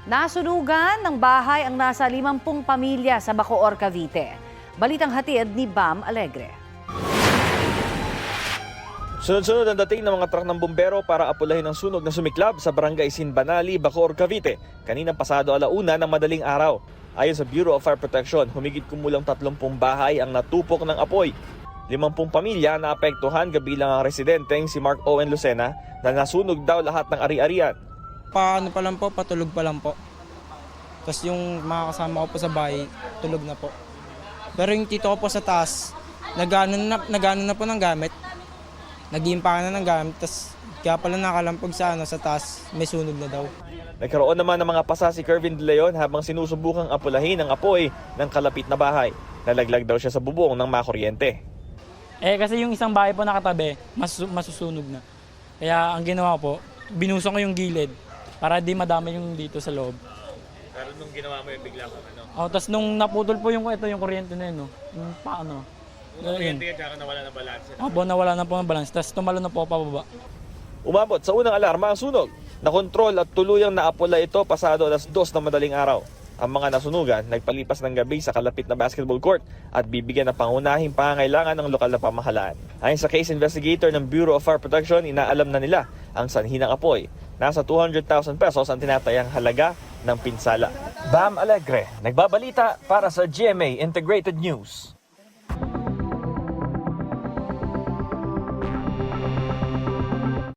Nasunugan ng bahay ang nasa 50 pamilya sa Bacoor, Cavite. Balitang hatid ni Bam Alegre. Sunod-sunod ang dating ng mga truck ng bumbero para apulahin ang sunog na sumiklab sa barangay Sinbanali, Bacoor, Cavite. Kaninang pasado 1:00 ng madaling araw. Ayon sa Bureau of Fire Protection, humigit kumulang 30 bahay ang natupok ng apoy. 50 pamilya na apektuhan kabilang ang residenteng si Mark Owen Lucena na nasunog daw lahat ng ari-arian. Paano pa lang po, patulog pa lang po. Tapos yung mga kasama ko po sa bahay, tulog na po. Pero yung tito ko po sa taas, nagano na po ng gamit. Nag-iimpakan na ng gamit, tapos kaya pala nakalampog sa taas, may sunog na daw. Nagkaroon naman ng mga pasa si Kervin De Leon habang sinusubukang apulahin ang apoy ng kalapit na bahay. Nalaglag daw siya sa bubong ng makuryente. Kasi yung isang bahay po nakatabi, masusunog na. Kaya ang ginawa ko po, binusong ko yung gilid para di madami yung dito sa loob. Pero nung ginawa mo yung bigla kang ano? Tapos nung naputol po yung kuryente na yun, yung paano. Yung kuryente ka nawala ng balanse. Nawala na po ng balance, tapos tumalo na po pababa. Umabot sa unang alarma ang sunog. Nakontrol at tuluyang naapula ito pasado 2:00 ng madaling araw. Ang mga nasunugan nagpalipas ng gabi sa kalapit na basketball court at bibigyan ng pangunahing pangangailangan ng lokal na pamahalaan. Ayon sa case investigator ng Bureau of Fire Protection, inaalam na nila ang sanhi ng apoy. Nasa 200,000 pesos ang tinatayang halaga ng pinsala. Bam Alegre, nagbabalita para sa GMA Integrated News.